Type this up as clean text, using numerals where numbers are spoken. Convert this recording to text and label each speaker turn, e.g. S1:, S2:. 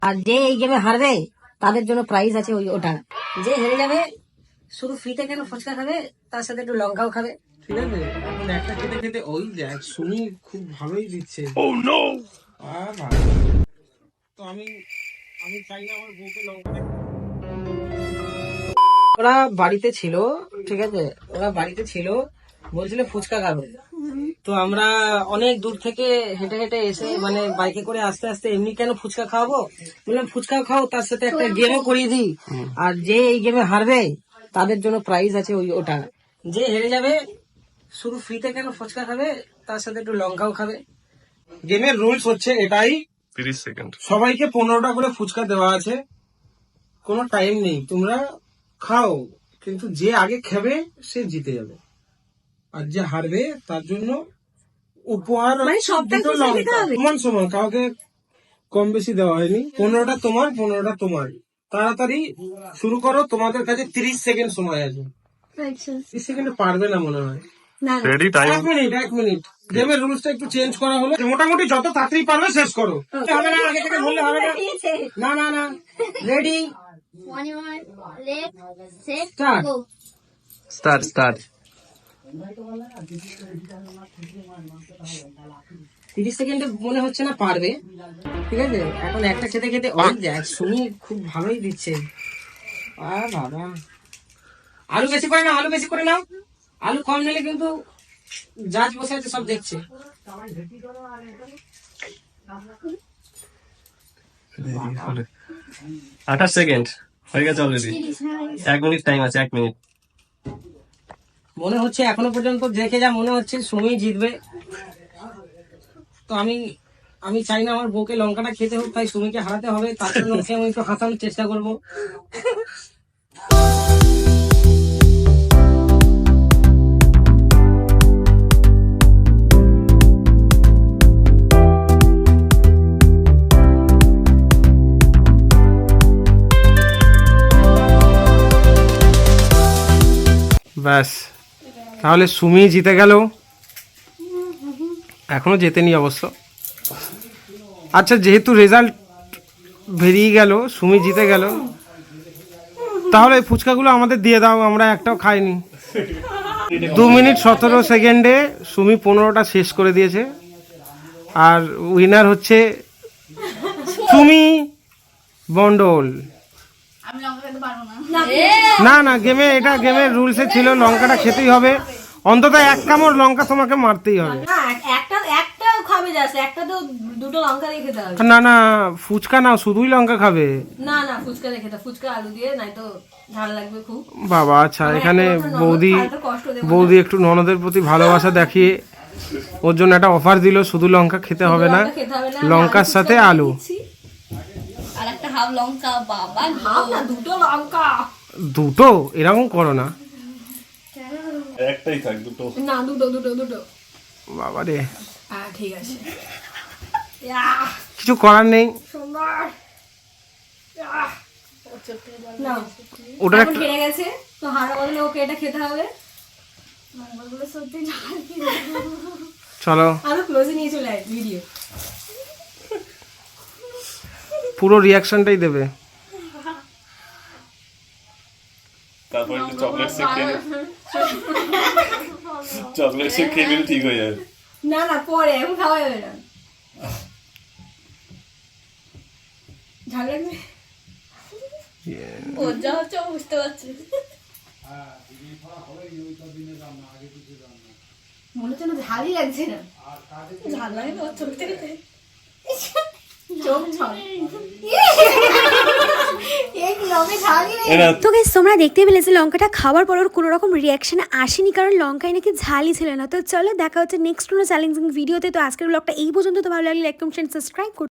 S1: আর যে এই গেমে হারবে তাদের জন্য প্রাইজ আছে ওটা। যে হেরে যাবে শুধু ফ্রিতে কেন ফুচকা খাবে, তার সাথে একটু লঙ্কাও খাবে।
S2: ঠিক আছে, এখন একটা খেতে খেতে ওই দেখ সুমি খুব ভালোই দিচ্ছে। তো আমি চাই না আমার বউকে লঙ্কা।
S1: ওরা বাড়িতে ছিল, ঠিক আছে, ওরা বাড়িতে ছিল, বলছিল ফুচকা খাবে। তো আমরা অনেক দূর থেকে হেঁটে হেঁটে এসে মানে বাইকে করে আস্তে আস্তে এমনি কেন ফুচকা খাওয়াবো, বললাম ফুচকা খাও, তার সাথে একটা গেমও করিয়ে দিই। আর যে এই গেমে হারবে তাদের জন্য প্রাইজ আছে ওটা। যে হেরে যাবে শুধু ফ্রিতে কেন ফুচকা খাবে, তার সাথে একটু লঙ্কাও খাবে।
S2: গেমের রুলস হচ্ছে এটাই,
S3: 30 সেকেন্ড।
S2: সবাইকে 15টা করে ফুচকা দেওয়া আছে, কোনো টাইম নেই, তোমরা খাও, কিন্তু যে আগে খাবে সে জিতে যাবে। আর যে হারবে তার জন্য উপহার দুটো লঙ্কা, সমান সমান, কাউকে কম বেশি দেওয়া হয়নি। 15টা তোমার, 15টা তোমার। তাড়াতাড়ি শুরু করো, তোমাদের কাছে 30 সেকেন্ড সময় আছে। 30 সেকেন্ডে পারবে না মনে হয়।
S3: Ready time.
S2: 1 মিনিট। গেমের রুলসটা একটু চেঞ্জ করা হলো, মোটামুটি যত তাড়াতাড়ি পারবে শেষ করো। হবে না, আগে থেকে বললে হবে না। না না না, রেডি
S1: স্টার্ট।
S3: স্টার্ট।
S1: 30 সেকেন্ডে মনে হচ্ছে না পারবে, ঠিক আছে। এখন একটা খেতে খেতে ওই দেখ সুমি খুব ভালোই দিচ্ছে। বাবা, আলু বেশি করে নাও, আলু বেশি করে নাও, আলু কম নিলে কিন্তু জাজ বসে আছে সব দেখছে।
S3: 28 সেকেন্ড হয়ে গেছে অলরেডি। 1 মিনিট টাইম আছে, 1 মিনিট।
S1: মনে হচ্ছে এখনো পর্যন্ত দেখে যা মনে হচ্ছে সুমি জিতবে। তো আমি চাই না আমার বউকে লঙ্কাটা খেতে হোক, তাই সুমিকে হারাতে হবে। তার জন্য ওকে আমি একটু হাসানোর চেষ্টা করবো।
S2: ব্যাস, তাহলে সুমি জিতে গেল, এখনো জেতেনি অবশ্য। আচ্ছা, যেহেতু রেজাল্ট বেরিয়ে গেল, সুমি জিতে গেল, তাহলে এই ফুচকাগুলো আমাদের দিয়ে দাও, আমরা একটাও খাইনি। 2 মিনিট 17 সেকেন্ডে সুমি 15টা শেষ করে দিয়েছে। আর উইনার হচ্ছে সুমি মণ্ডল। না না, গেমের রুলসে ছিল লঙ্কাটা খেতেই হবে, অন্তত 1 কামড় লঙ্কা তোমাকে মারতেই হবে। না না, ফুচকা নাও, শুধুই লঙ্কা খাবে। বাবা, আচ্ছা, এখানে বৌদি একটু ননদের প্রতি ভালোবাসা দেখিয়ে ওর জন্য একটা অফার দিল, শুধু লঙ্কা খেতে হবে না, লঙ্কার সাথে আলু। দুটো এরকম করো না,
S3: একটাই থাক, দুটো
S4: না, দুটো
S2: বাবা রে।
S4: ঠিক আছে,
S2: কিছু করার নেই। ওটা
S4: এখন হেরে গেছে তো হারা বদলে ওকে এটা খেতে হবে।
S2: চলো,
S4: আরো ক্লোজে নিয়ে চলে আয় ভিডিও।
S2: পুরো রিয়াকশনটাই দেবে।
S3: তারপর একটু চকলেট শেক খেয়ে নিলে ঠিক হয়ে যাবে।
S4: না না, পরে, এখন খাওয়া যাবে না। ঝাল লাগবে, যা হচ্ছে বুঝতে পারছি। মনে হচ্ছে না ঝালই লাগছে না, ঝাল লাগে না চোখ থেকে, চোখ ছল।
S5: তো গাইস, তোমরা দেখতে পেলে যে লঙ্কাটা খাওয়ার পর ওর কোনো রকম রিয়াকশন আসেনি, কারণ লঙ্কায় নাকি ঝালই ছিল না। তো চলো দেখা হচ্ছে নেক্সট কোনো চ্যালেঞ্জিং ভিডিওতে। তো আজকের ব্লগটা এই পর্যন্ত। তো ভালো লাগলে লাইক, কমেন্ট, সাবস্ক্রাইব করো।